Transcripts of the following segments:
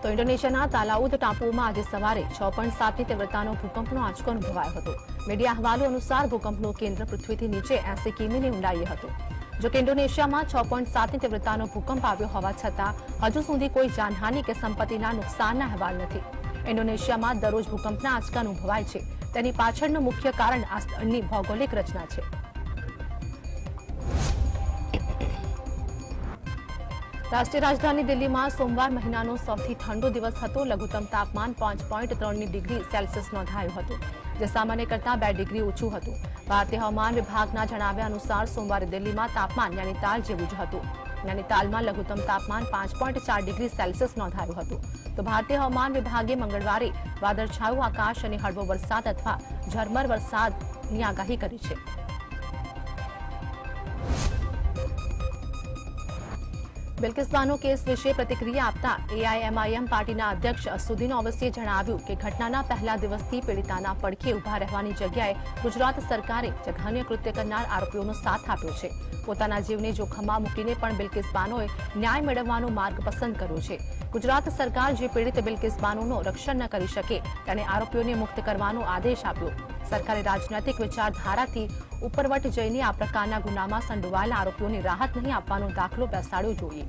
તો ઇન્ડોનેશિયાના તાલાઉદ ટાપુઓમાં આજે સવારે 6.7ની તીવ્રતાનો ભૂકંપનો આંચકો અનુભવાયો હતો। મીડિયા અહેવાલો અનુસાર ભૂકંપનું કેન્દ્ર પૃથ્વીથી નીચે 80 કિમીની ઊંડાઈએ હતું। જો કે ઇન્ડોનેશિયામાં 6.7ની તીવ્રતાનો ભૂકંપ આવ્યો હોવા છતાં હજુ સુધી કોઈ જાનહાનિ કે સંપત્તિના નુકસાનના અહેવાલ નથી। ઇન્ડોનેશિયામાં દરરોજ ભૂકંપના આંચકા અનુભવાય છે, તેની પાછળનું મુખ્ય કારણ આ સ્થળની ભૌગોલિક રચના છે। રાષ્ટ્રીય રાજધાની દિલ્હીમાં સોમવાર મહિનાનો સૌથી ઠંડો દિવસ હતો। લઘુત્તમ તાપમાન 5.3 ડિગ્રી સેલ્સિયસ નોંધાયું હતું, જે સામાન્ય કરતાં 2 ડિગ્રી ઓછું હતું। ભારતીય હવામાન વિભાગના જણાવ્યા અનુસાર સોમવારે દિલ્હીમાં તાપમાન નૈનીતાલ જેવું જ હતું। નૈનીતાલમાં લઘુત્તમ તાપમાન 5.4 ડિગ્રી સેલ્સિયસ નોંધાયું હતું। તો ભારતીય હવામાન વિભાગે મંગળવારે વાદળછાયું આકાશ અને હળવો વરસાદ અથવા ઝરમર વરસાદની આગાહી કરી છે। બિલ્કિસ બાનો કેસ વિશે પ્રતિક્રિયા આપતા એઆઈએમઆઈએમ પાર્ટીના અધ્યક્ષ અસદુદ્દીન ઓવૈસીએ જણાવ્યું કે ઘટનાના પહેલા દિવસથી પીડિતાના પડખે ઉભા રહેવાની જગ્યાએ ગુજરાત સરકારે જઘન્ય કૃત્ય કરનાર આરોપીઓનો સાથ આપ્યો છે। પોતાના જીવને જોખમમાં મૂકીને પણ બિલ્કિસ બાનોએ ન્યાય મેળવવાનો માર્ગ પસંદ કર્યો છે। ગુજરાત સરકાર જે પીડિત બિલ્કિસ બાનોનું રક્ષણ ન કરી શકે તેને આરોપીઓને મુક્ત કરવાનો આદેશ આપ્યો। સરકારે રાજનૈતિક વિચારધારાથી ઉપરવટ જઈને આ પ્રકારના ગુનામાં સંડોવાયેલા આરોપીઓને રાહત નહીં આપવાનો દાખલો બેસાડવો જોઈએ।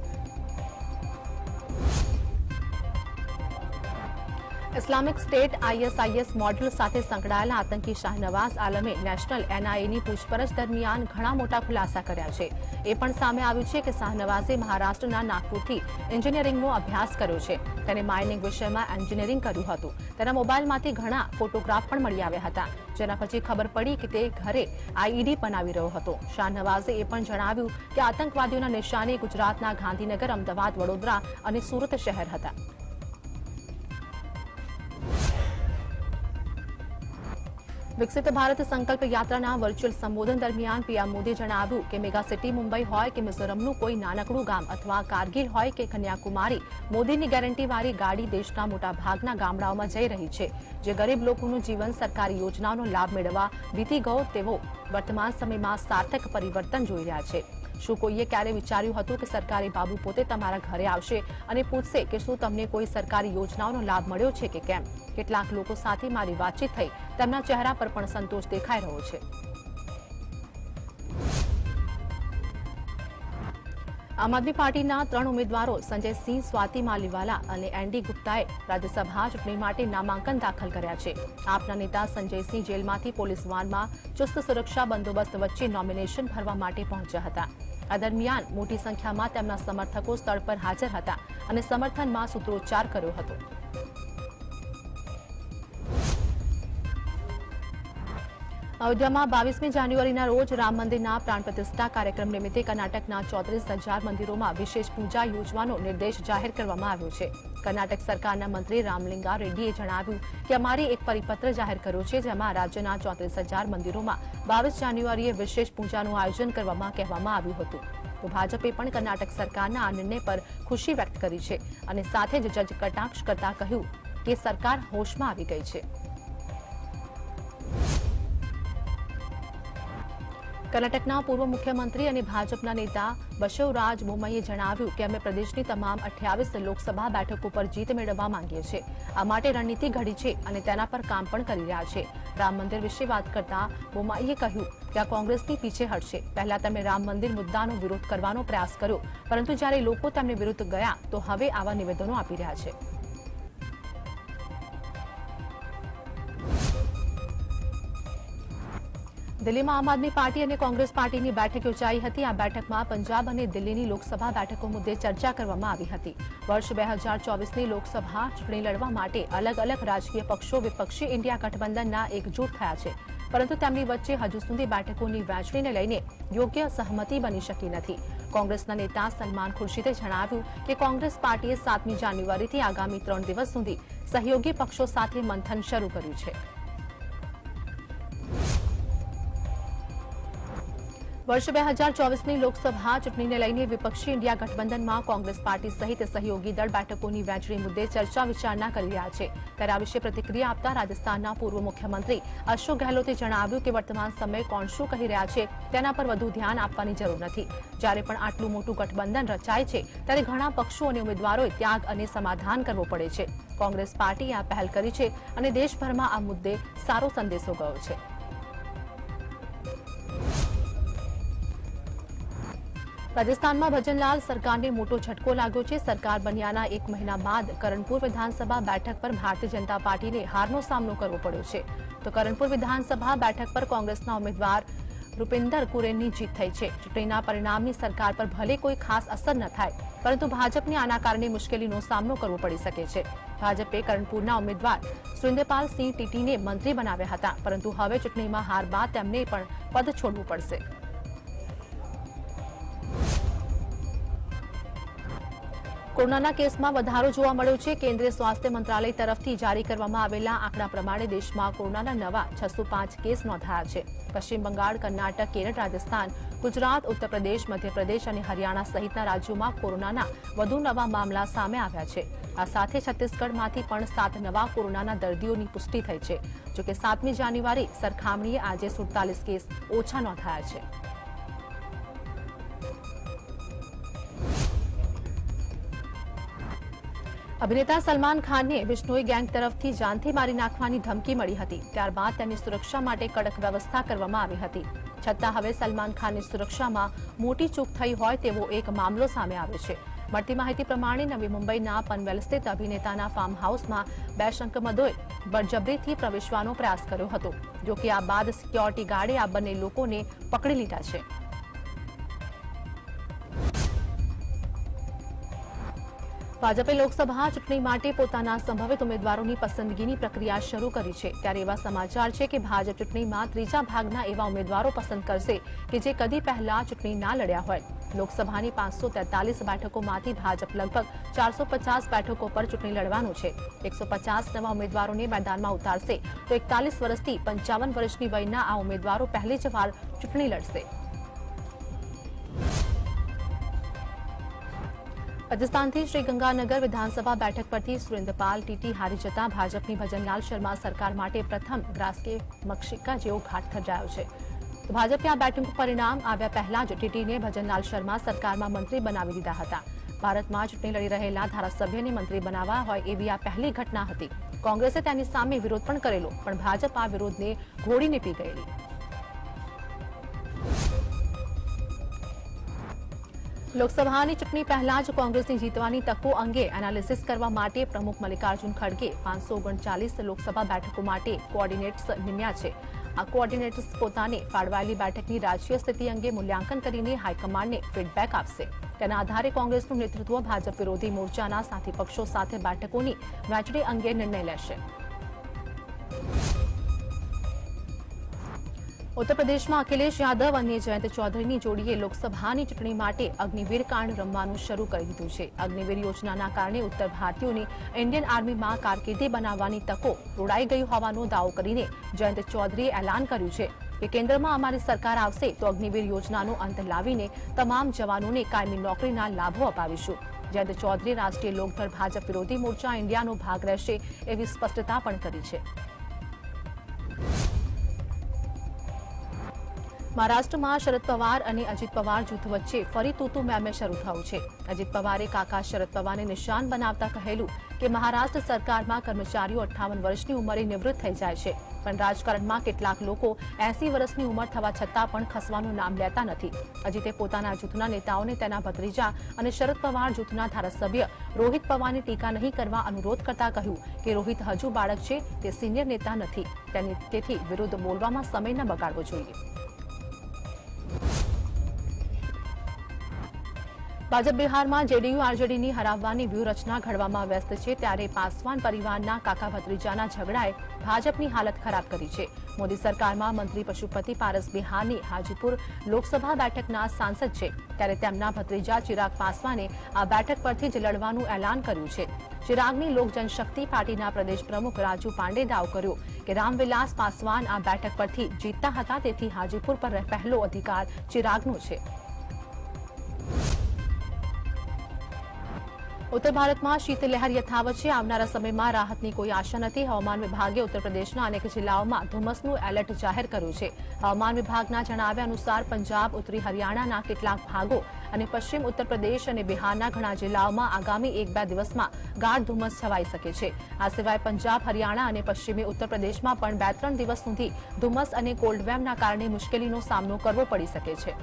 ઇસ્લામિક સ્ટેટ આઈએસઆઈએસ મોડેલ સાથે સંકળાયેલા આતંકી શાહનવાઝ આલમે નેશનલ એનઆઈએની પૂછપરછ દરમિયાન ઘણા મોટા ખુલાસા કર્યા છે। એ પણ સામે આવ્યું છે કે શાહનવાઝે મહારાષ્ટ્રના નાગપુરથી એન્જિનિયરિંગનો અભ્યાસ કર્યો છે। તેને માઇનિંગ વિષયમાં એન્જિનિયરિંગ કર્યું હતું। તેના મોબાઈલમાંથી ઘણા ફોટોગ્રાફ પણ મળી આવ્યા હતા, જેના પછી ખબર પડી કે તે ઘરે આઈઈડી બનાવી રહ્યો હતો। શાહનવાઝે એ પણ જણાવ્યું કે આતંકવાદીઓના નિશાને ગુજરાતના ગાંધીનગર, અમદાવાદ, વડોદરા અને સુરત શહેર હતા। વિકસિત ભારત સંકલ્પ યાત્રાના વર્ચ્યુઅલ સંબોધન દરમિયાન પીએમ મોદીએ જણાવ્યું કે મેગા સિટી મુંબઈ હોય કે મિઝોરમનું કોઈ નાનકડું ગામ અથવા કારગિલ હોય કે કન્યાકુમારી, મોદીની ગેરંટીવાળી ગાડી દેશના મોટાભાગના ગામડાઓમાં જઈ રહી છે। જે ગરીબ લોકોનું જીવન સરકારી યોજનાઓનો લાભ મેળવવા વીતી ગયો તેઓ વર્તમાન સમયમાં સાર્થક પરિવર્તન જોઈ રહ્યા છે। શું કોઈએ ક્યારે વિચાર્યું હતું કે સરકારી બાબુ પોતે તમારા ઘરે આવશે અને પૂછશે કે શું તમને કોઈ સરકારી યોજનાઓનો લાભ મળ્યો છે કે કેમ? કેટલાક લોકો સાથે મારી વાતચીત થઈ, તેમના ચહેરા પર પણ સંતોષ દેખાઈ રહ્યો છે। આમ આદમી પાર્ટીના 3 ઉમેદવારો સંજય સિંહ, સ્વાતિ માલીવાલા અને એનડી ગુપ્તાએ રાજ્યસભા ચૂંટણી માટે નામાંકન દાખલ કર્યા છે। આપના નેતા સંજય સિંહ જેલમાંથી પોલીસ વાનમાં ચુસ્ત સુરક્ષા બંદોબસ્ત વચ્ચે નોમિનેશન ભરવા માટે પહોંચ્યા હતા। આ દરમિયાન મોટી સંખ્યામાં તેમના સમર્થકો સ્થળ પર હાજર હતા અને સમર્થનમાં સૂત્રોચ્ચાર કર્યો હતો। અયોધ્યામાં 22મી જાન્યુઆરીના રોજ રામ મંદિરના પ્રાણ પ્રતિષ્ઠા કાર્યક્રમ નિમિત્તે કર્ણાટકના 34,000 મંદિરોમાં વિશેષ પૂજા યોજવાનો નિર્દેશ જાહેર કરવામાં આવ્યો છે। કર્ણાટક સરકારના મંત્રી રામલિંગા રેડ્ડીએ જણાવ્યું કે અમારે એક પરિપત્ર જાહેર કર્યો છે, જેમાં રાજ્યના 34,000 મંદિરોમાં 22 જાન્યુઆરીએ વિશેષ પૂજાનું આયોજન કરવામાં કહેવામાં આવ્યું હતું। તો ભાજપે પણ કર્ણાટક સરકારના આ નિર્ણય પર ખુશી વ્યક્ત કરી છે અને સાથે જ જજ કટાક્ષ કરતા કહ્યું કે સરકાર હોશમાં આવી ગઈ છે। કર્ણાટકના પૂર્વ મુખ્યમંત્રી અને ભાજપના નેતા બસવરાજ બોમ્મઈએ જણાવ્યું કે અમે પ્રદેશની તમામ 28 લોકસભા બેઠકો પર જીત મેળવવા માંગીએ છીએ। આ માટે રણનીતિ ઘડી છે અને તેના પર કામ પણ કરી રહ્યા છે। રામ મંદિર વિશે વાત કરતા બોમ્મઈએ કહ્યું કે આ કોંગ્રેસની પીછે હટશે। પહેલા તેમણે રામ મંદિર મુદ્દાનો વિરોધ કરવાનો પ્રયાસ કર્યો, પરંતુ જ્યારે લોકો તેમની વિરુદ્ધ ગયા તો હવે આવા નિવેદનો આપી રહ્યા છે। દિલ્હીમાં આમ આદમી પાર્ટી અને કોંગ્રેસ પાર્ટીની બેઠક યોજાઈ હતી। આ બેઠકમાં પંજાબ અને દિલ્હીની લોકસભા બેઠકો મુદ્દે ચર્ચા કરવામાં આવી હતી। વર્ષ 2024ની લોકસભા ચૂંટણી લડવા માટે અલગ અલગ રાજકીય પક્ષો વિપક્ષી ઇન્ડિયા ગઠબંધનના એકજૂટ થયા છે, પરંતુ તેમની વચ્ચે હજુ સુધી બેઠકોની વહેંચણીને લઈને યોગ્ય સહમતિ બની શકી નથી। કોંગ્રેસના નેતા સલમાન ખુરશીદે જણાવ્યું કે કોંગ્રેસ પાર્ટીએ 7મી જાન્યુઆરીથી આગામી 3 દિવસ સુધી સહયોગી પક્ષો સાથે મંથન શરૂ કર્યું છે। વર્ષ 2024ની લોકસભા ચૂંટણીને લઈને વિપક્ષી ઇન્ડિયા ગઠબંધનમાં કોંગ્રેસ પાર્ટી સહિત સહયોગી દળ બેઠકોની વહેંચણી મુદ્દે ચર્ચા વિચારણા કરી રહ્યા છે ત્યારે આ વિશે પ્રતિક્રિયા આપતા રાજસ્થાનના પૂર્વ મુખ્યમંત્રી અશોક ગેહલોતે જણાવ્યું કે વર્તમાન સમયે કોણ શું કહી રહ્યા છે તેના પર વધુ ધ્યાન આપવાની જરૂર નથી જ્યારે પણ આટલું મોટું ગઠબંધન રચાય છે ત્યારે ઘણા પક્ષો અને ઉમેદવારોએ ત્યાગ અને સમાધાન કરવો પડે છે કોંગ્રેસ પાર્ટીએ આ પહેલ કરી છે અને દેશભરમાં આ મુદ્દે સારો સંદેશો ગયો છે રાજસ્થાનમાં ભજનલાલ સરકારને મોટો ઝટકો લાગ્યો છે સરકાર બન્યાના 1 મહિના બાદ કરણપુર વિધાનસભા બેઠક પર ભારતીય જનતા પાર્ટીને હારનો સામનો કરવો પડ્યો છે તો કરણપુર વિધાનસભા બેઠક પર કોંગ્રેસના ઉમેદવાર રૂપિન્દર કુરેનની જીત થઈ છે ચૂંટણીના પરિણામની સરકાર પર ભલે કોઈ ખાસ અસર ન થાય પરંતુ ભાજપને આના કારણે મુશ્કેલીનો સામનો કરવો પડી શકે છે ભાજપે કરણપુરના ઉમેદવાર સુરેન્દ્રપાલસિંહ ટીટીને મંત્રી બનાવ્યા હતા પરંતુ હવે ચૂંટણીમાં હાર બાદ તેમને પણ પદ છોડવું પડશે કોરોનાના કેસમાં વધારો જોવા મળ્યો છે કેન્દ્રીય સ્વાસ્થ્ય મંત્રાલય તરફથી જારી કરવામાં આવેલા આંકડા પ્રમાણે દેશમાં કોરોનાના નવા 605 કેસ નોંધાયા છે પશ્ચિમ બંગાળ કર્ણાટક કેરળ રાજસ્થાન ગુજરાત ઉત્તર પ્રદેશ મધ્યપ્રદેશ અને હરિયાણા સહિતના રાજ્યોમાં કોરોનાના વધુ નવા મામલા સામે આવ્યા છે આ સાથે છત્તીસગઢમાંથી પણ 7 નવા કોરોનાના દર્દીઓની પુષ્ટિ થઈ છે જોકે 7મી જાન્યુઆરી સરખામણીએ આજે 47 કેસ ઓછા નોંધાયા છે અભિનેતા સલમાન ખાનને બિશ્નોઈ ગેંગ તરફથી જાનથી મારી નાખવાની ધમકી મળી હતી ત્યારબાદ તેની સુરક્ષા માટે કડક વ્યવસ્થા કરવામાં આવી હતી છતાં હવે સલમાન ખાનની સુરક્ષામાં મોટી ચૂક થઈ હોય તેવો એક મામલો સામે આવ્યો છે મળતી માહિતી પ્રમાણે નવી મુંબઈના પનવેલ સ્થિત અભિનેતાના ફાર્મ હાઉસમાં 2 શંકમદોએ બળજબરીથી પ્રવેશવાનો પ્રયાસ કર્યો હતો જોકે આ બાદ સિક્યોરિટી ગાર્ડે આ બંને લોકોને પકડી લીધા છે ભાજપે લોકસભા ચૂંટણી માટે પોતાના સંભવિત ઉમેદવારોની પસંદગીની પ્રક્રિયા શરૂ કરી છે ત્યારે એવા સમાચાર છે કે ભાજપ ચૂંટણીમાં ત્રીજા ભાગના એવા ઉમેદવારો પસંદ કરશે કે જે કદી પહેલા ચૂંટણી ના લડ્યા હોય લોકસભાની 543 બેઠકોમાંથી ભાજપ લગભગ 450 બેઠકો પર ચૂંટણી લડવાનું છે 150 નવા ઉમેદવારોને મેદાનમાં ઉતારશે તો 41 વર્ષથી 55 વર્ષની વયના આ ઉમેદવારો પહેલી જ વાર ચૂંટણી લડશે રાજસ્થાનથી શ્રીગંગાનગર વિધાનસભા બેઠક પરથી સુરેન્દ્રપાલ ટીટી હારી જતા ભાજપની ભજનલાલ શર્મા સરકાર માટે પ્રથમ ગ્રાસકે મક્ષિકા જેવો ઘાટ થર્જાયો છે તો ભાજપે આ બેઠકનું પરિણામ આવ્યા પહેલા જ ટીટીને ભજનલાલ શર્મા સરકારમાં મંત્રી બનાવી દીધા હતા ભારતમાં ચૂંટણી લડી રહેલા ધારાસભ્યને મંત્રી બનાવવા હોય એવી આ પહેલી ઘટના હતી કોંગ્રેસે તેની સામે વિરોધ પણ કરેલો પણ ભાજપ આ વિરોધને ઘોડીને પી ગયેલી લોકસભાની ચૂંટણી પહેલા જ કોંગ્રેસની જીતવાની તકો અંગે એનાલિસિસ કરવા માટે પ્રમુખ મલ્લિકાર્જુન ખડગે 539 લોકસભા બેઠકો માટે કોઓર્ડિનેટર્સ નિમ્યા છે આ કોઓર્ડિનેટર્સ પોતાને ફાળવાયેલી બેઠકની રાજકીય સ્થિતિ અંગે મૂલ્યાંકન કરીને હાઈકમાન્ડને ફીડબેક આપશે તેના આધારે કોંગ્રેસનું નેતૃત્વ ભાજપ વિરોધી મોરચાના સાથી પક્ષો સાથે બેઠકોની વહેંચણી અંગે નિર્ણય લેશે ઉત્તર પ્રદેશમાં અખિલેશ યાદવ અને જયંત ચૌધરીની જોડીએ લોકસભાની ચૂંટણી માટે અગ્નિવીર કાંડ રમવાનું શરૂ કરી દીધું છે અગ્નિવીર યોજનાના કારણે ઉત્તર ભારતીયોની ઇન્ડિયન આર્મીમાં કારકિર્દી બનાવવાની તકો રોડાઈ ગઈ હોવાનો દાવો કરીને જયંત ચૌધરીએ એલાન કર્યું છે કે કેન્દ્રમાં અમારી સરકાર આવશે તો અગ્નિવીર યોજનાનો અંત લાવીને તમામ જવાનોને કાયમી નોકરીના લાભો અપાવીશું જયંત ચૌધરીએ રાષ્ટ્રીય લોકદળ ભાજપ વિરોધી મોરચા ઇન્ડિયાનો ભાગ રહેશે એવી સ્પષ્ટતા પણ કરી છે મહારાષ્ટ્રમાં શરદ પવાર અને અજીત પવાર જૂથ વચ્ચે ફરી તૂતુ મેમે શરૂ થયું છે અજીત પવારે કાકા શરદ પવારને નિશાન બનાવતા કહેલું કે મહારાષ્ટ્ર સરકારમાં કર્મચારીઓ 58 વર્ષની ઉંમરે નિવૃત્ત થઈ જાય છે પણ રાજકારણમાં કેટલાક લોકો 80 વર્ષની ઉંમર થવા છતાં પણ ખસવાનું નામ લેતા નથી અજીતે પોતાના જૂથના નેતાઓને તેના ભત્રીજા અને શરદ પવાર જૂથના ધારાસભ્ય રોહિત પવારની ટીકા નહીં કરવા અનુરોધ કરતા કહ્યું કે રોહિત હજુ બાળક છે તે સિનિયર નેતા નથી તેથી વિરુદ્ધ બોલવામાં સમય ન બગાડવો જોઈએ ભાજપ બિહારમાં જેડીયુ આરજેડીની હરાવવાની વ્યૂહરચના ઘડવામાં વ્યસ્ત છે ત્યારે પાસવાન પરિવારના કાકા ભત્રીજાના ઝઘડાએ ભાજપની હાલત ખરાબ કરી છે મોદી સરકારમાં મંત્રી પશુપતિ પારસ બિહારની હાજીપુર લોકસભા બેઠકના સાંસદ છે ત્યારે તેમના ભત્રીજા ચિરાગ પાસવાને આ બેઠક પરથી જ લડવાનું એલાન કર્યું છે ચિરાગની લોક જનશક્તિ પાર્ટીના પ્રદેશ પ્રમુખ રાજુ પાંડે દાવો કર્યો કે રામવિલાસ પાસવાન આ બેઠક પરથી જીતતા હતા, તેથી હાજીપુર પર પહેલો અધિકાર ચિરાગનો છે। ઉત્તર ભારતમાં શીતલહેર યથાવત છે। આવનારા સમયમાં રાહતની કોઈ આશા નથી। હવામાન વિભાગે ઉત્તર પ્રદેશના અનેક જિલ્લાઓમાં ધુમ્મસનું એલર્ટ જાહેર કર્યું છે। હવામાન વિભાગના જણાવ્યા અનુસાર પંજાબ, ઉત્તરી હરિયાણાના કેટલાક ભાગો અને પશ્ચિમ ઉત્તર પ્રદેશ અને બિહારના ઘણા જિલ્લાઓમાં આગામી 1-2 દિવસમાં ગાઢ ધુમ્મસ છવાઈ શકે છે। આ સિવાય પંજાબ, હરિયાણા અને પશ્ચિમી ઉત્તર પ્રદેશમાં પણ 2-3 દિવસ સુધી ધુમ્મસ અને કોલ્ડવેવના કારણે મુશ્કેલીનો સામનો કરવો પડી શકે છે।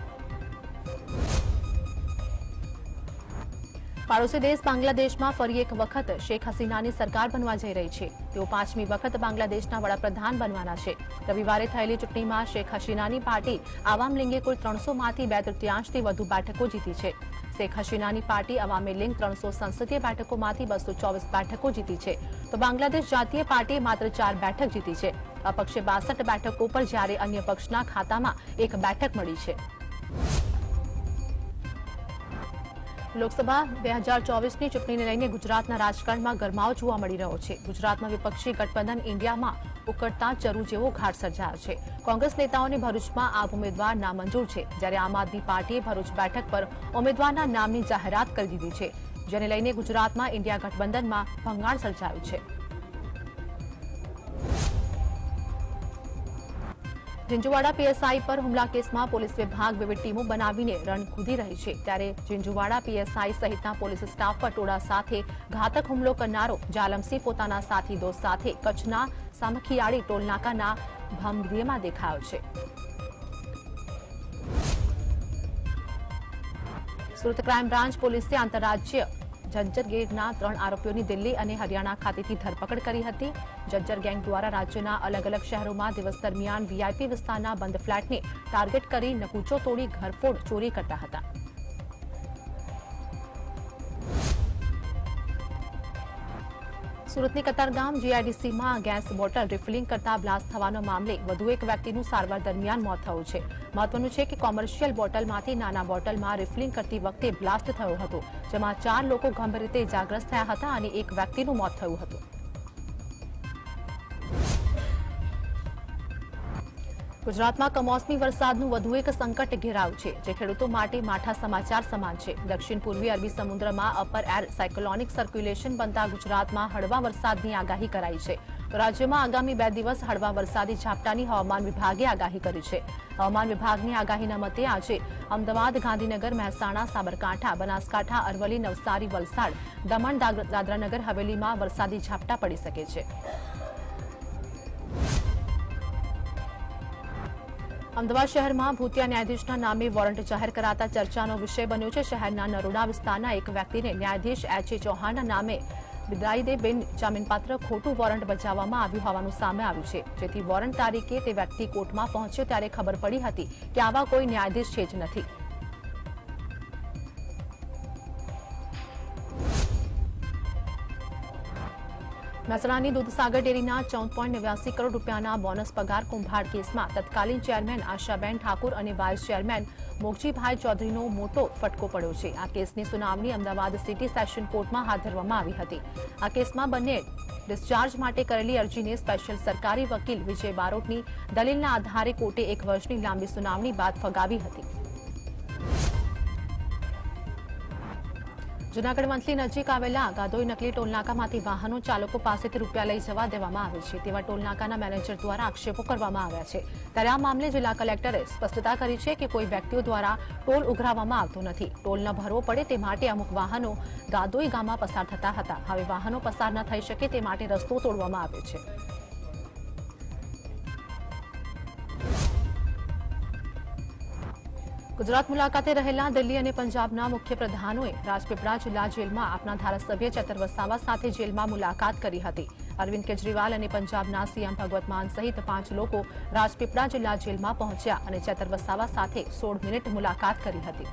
પાડોશી દેશ બાંગ્લાદેશમાં ફરી એક વખત શેખ હસીનાની સરકાર બનવા જઈ રહી છે। તેઓ 5મી વખત બાંગ્લાદેશના વડાપ્રધાન બનવાના છે। રવિવારે થયેલી ચૂંટણીમાં શેખ હસીનાની પાર્ટી આવામ લીગે કુલ 300માંથી 2/3થી વધુ બેઠકો જીતી છે। શેખ હસીનાની પાર્ટી અવામી લીગ 300 સંસદીય બેઠકોમાંથી 224 બેઠકો જીતી છે, તો બાંગ્લાદેશ જાતીય પાર્ટીએ માત્ર 4 બેઠક જીતી છે। અપક્ષે 62 બેઠકો પર, જ્યારે અન્ય પક્ષના ખાતામાં 1 બેઠક મળી છે। લોકસભા 2024ની ચૂંટણીને લઈને ગુજરાતના રાજકારણમાં ગરમાવો જોવા મળી રહ્યો છે। ગુજરાતમાં વિપક્ષી ગઠબંધન ઇન્ડિયામાં ઉકળતા ચરુ જેવો ઘાટ સર્જાયો છે। કોંગ્રેસ નેતાઓને ભરૂચમાં આપ ઉમેદવાર નામંજૂર છે, જ્યારે આમ આદમી પાર્ટીએ ભરૂચ બેઠક પર ઉમેદવારના નામની જાહેરાત કરી દીધી છે, જેને લઈને ગુજરાતમાં ઇન્ડિયા ગઠબંધનમાં ભંગાણ સર્જાયું છે। ઝીંઝુવાડા પીએસઆઈ પર હુમલા કેસમાં પોલીસ વિભાગ વિવિધ ટીમો બનાવીને રણ કૂદી રહી છે, ત્યારે ઝીંઝુવાડા પીએસઆઈ સહિતના પોલીસ સ્ટાફ પર ટોળા સાથે ઘાતક હુમલો કરનારો જાલમસિંહ પોતાના સાથી દોસ્ત સાથે કચ્છના સામખિયાળી ટોલનાકાના ભમરીમાં દેખાયો છે। સુરત ક્રાઇમ બ્રાન્ચ પોલીસે આંતરરાજ્ય જજ્જર ગેંગના 3 આરોપીઓની દિલ્હી અને હરિયાણા ખાતેથી ધરપકડ કરી હતી। જજ્જર ગેંગ દ્વારા રાજ્યના અલગ-અલગ શહેરોમાં દિવસ દરમિયાન વીઆઈપી વિસ્તારના બંધ ફ્લેટને ટાર્ગેટ કરી નકૂચો તોડી ઘરફોડ ચોરી કરતા હતા। સુરતની કતારગામ જીઆઈડીસીમાં ગેસ બોટલ રિફિલિંગ કરતા બ્લાસ્ટ થવાના મામલે વધુ એક વ્યક્તિનું સારવાર દરમિયાન મોત થયું છે। મહત્વનું છે કે કોમર્શિયલ બોટલમાંથી નાના બોટલમાં રિફિલિંગ કરતી વખતે બ્લાસ્ટ થયો હતો, જેમાં 4 લોકો ગંભીર રીતે ઇજાગ્રસ્ત થયા હતા અને એક વ્યક્તિનું મોત થયું હતું। ગુજરાતમાં કમોસમી વરસાદનું વધુ એક સંકટ ઘેરાયું છે, જે ખેડૂતો માટે માઠા સમાચાર સમાન છે। દક્ષિણ પૂર્વી અરબી સમુદ્રમાં અપર એર સાયક્લોનિક સર્ક્યુલેશન બનતા ગુજરાતમાં હળવા વરસાદની આગાહી કરાઈ છે, તો રાજ્યમાં આગામી 2 દિવસ હળવા વરસાદી ઝાપટાની હવામાન વિભાગે આગાહી કરી છે। હવામાન વિભાગની આગાહીના મતે આજે અમદાવાદ, ગાંધીનગર, મહેસાણા, સાબરકાંઠા, બનાસકાંઠા, અરવલ્લી, નવસારી, વલસાડ, દમણ, દાદરાનગર હવેલીમાં વરસાદી ઝાપટા પડી શકે છે। અમદાવાદ શહેરમાં ભૂતિયા ન્યાયાધીશના નામે વોરંટ જાહેર કરાતા ચર્ચાનો વિષય બન્યો છે। શહેરના નરોડા વિસ્તારના એક વ્યક્તિને ન્યાયાધીશ એચ.એ. ચૌહાણના નામે બિદાયદે બિન જામીનપાત્ર ખોટું વોરંટ બજાવવામાં આવ્યું હોવાનું સામે આવ્યું છે, જેથી વોરંટ તારીખે તે વ્યક્તિ કોર્ટમાં પહોંચ્યો ત્યારે ખબર પડી હતી કે આવા કોઈ ન્યાયાધીશ છે જ નથી। મહેસાણાની દૂધસાગર ડેરીના 14.89 કરોડ રૂપિયાના બોનસ પગાર કૌભાંડ કેસમાં તત્કાલીન ચેરમેન આશાબેન ઠાકુર અને વાઇસ ચેરમેન મોગજીભાઈ ચૌધરીનો મોટો ફટકો પડ્યો છે। આ કેસની સુનાવણી અમદાવાદ સિટી સેશન કોર્ટમાં હાથ ધરવામાં આવી હતી। આ કેસમાં બંને ડિસ્ચાર્જ માટે કરેલી અરજીને સ્પેશિયલ સરકારી વકીલ વિજય બારોટની દલીલના આધારે કોર્ટે 1 વર્ષની લાંબી સુનાવણી બાદ ફગાવી હતી। જૂનાગઢ મંથલી નજીક આવેલા ગાદોઈ નકલી ટોલનાકામાંથી વાહનો ચાલકો પાસેથી રૂપિયા લઈ જવા દેવામાં આવે છે, તેવા ટોલનાકાના મેનેજર દ્વારા આક્ષેપો કરવામાં આવ્યા છે। ત્યારે આ મામલે જિલ્લા કલેક્ટરે સ્પષ્ટતા કરી છે કે કોઈ વ્યક્તિઓ દ્વારા ટોલ ઉઘરાવવામાં આવતો નથી। ટોલ ન ભરવો પડે તે માટે અમુક વાહનો ગાદોઈ ગામમાં પસાર થતા હતા। હવે વાહનો પસાર ન થઈ શકે તે માટે રસ્તો તોડવામાં આવ્યો છે। ગુજરાત મુલાકાતે રહેલા દિલ્હી અને પંજાબના મુખ્ય પ્રધાનોએ રાજપીપળા જિલ્લા જેલમાં આપના ધારાસભ્ય ચેતર વસાવા સાથે જેલમાં મુલાકાત કરી હતી। અરવિંદ કેજરીવાલ અને પંજાબના સીએમ ભગવત માન સહિત 5 લોકો રાજપીપળા જિલ્લા જેલમાં પહોંચ્યા અને ચેતર વસાવા સાથે 16 મિનિટ મુલાકાત કરી હતી।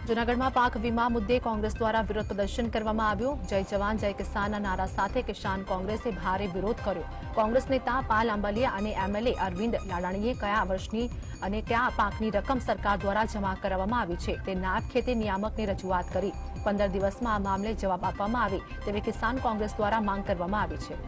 જૂનાગઢમાં પાક વીમા મુદ્દે કોંગ્રેસ દ્વારા વિરોધ પ્રદર્શન કરવામાં આવ્યું. જય જવાન જય કિસાનના નારા સાથે કિસાન કોંગ્રેસે ભારે વિરોધ કર્યો. કોંગ્રેસ નેતા પાલ આંબલિયા અને એમએલએ અરવિંદ લાડાણીએ કયા વર્ષની અને કયા પાકની રકમ સરકાર દ્વારા જમા કરાવવામાં આવી છે તે નાયબ ખેતી નિયામકને રજૂઆત કરી 15 દિવસમાં આ મામલે જવાબ આપવામાં આવે તેવી કિસાન કોંગ્રેસ દ્વારા માંગ કરવામાં આવી છે.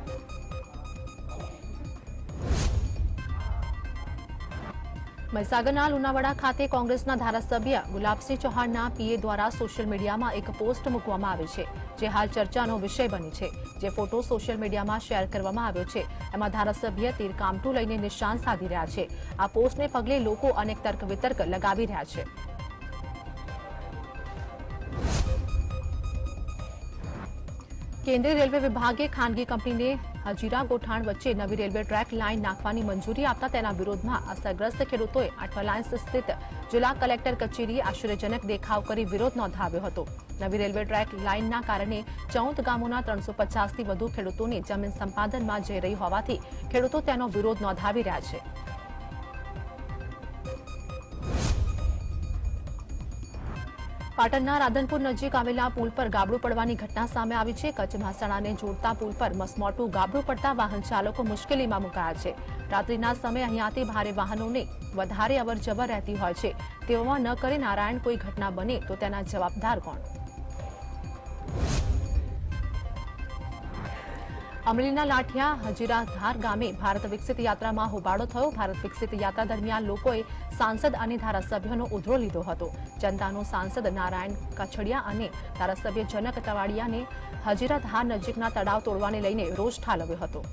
મહીસાગરના લુણાવાડા ખાતે કોંગ્રેસના ધારાસભ્ય ગુલાબસિંહ ચૌહાણના પીએ દ્વારા સોશિયલ મીડિયામાં એક પોસ્ટ મૂકવામાં આવી છે જે હાલ ચર્ચાનો વિષય બની છે. જે ફોટો સોશિયલ મીડિયામાં શેર કરવામાં આવ્યો છે એમાં ધારાસભ્ય તીરકામઠું લઈને નિશાન સાધી રહ્યા છે. આ પોસ્ટને પગલે લોકો અનેક તર્ક વિતર્ક લગાવી રહ્યા છે. કેન્દ્રીય રેલવે વિભાગે ખાનગી કંપનીને હજીરા ગોઠાણ વચ્ચે નવી રેલવે ટ્રેક લાઇન નાખવાની મંજૂરી આપતા તેના વિરોધમાં અસરગ્રસ્ત ખેડૂતોએ અઠવાલાઇન્સ સ્થિત જિલ્લા કલેક્ટર કચેરીએ આશ્ચર્યજનક દેખાવ કરી વિરોધ નોંધાવ્યો હતો. નવી રેલવે ટ્રેક લાઇનના કારણે 14 ગામોના 350થી વધુ ખેડૂતોની જમીન સંપાદનમાં જઈ રહી હોવાથી ખેડૂતો તેનો વિરોધ નોંધાવી રહ્યા છે. પાટણના રાધનપુર નજીક આવેલા પુલ પર ગાબડું પડવાની ઘટના સામે આવી છે. કચ્છ મહેસાણાને જોડતા પુલ પર મસમોટું ગાબડું પડતા વાહન ચાલકો મુશ્કેલીમાં મુકાયા છે. રાત્રિના સમયે અહીંયાથી ભારે વાહનોની વધારે અવરજવર રહેતી હોય છે. તેવામાં ન કરી નારાયણ કોઈ ઘટના બને તો તેના જવાબદાર કોણ? અમરેલીના લાઠિયા હજીરાધાર ગામે ભારત વિકસિત યાત્રામાં હોબાળો થયો. ભારત વિકસિત યાત્રા દરમિયાન લોકોએ સાંસદ અને ધારાસભ્યોનો ઉધડો લીધો હતો. જનતાનો સાંસદ નારાયણ કછડિયા અને ધારાસભ્ય જનક તવાડિયાને હજીરાધાર નજીકના તળાવ તોડવાને લઈને રોષ ઠાલવ્યો હતો.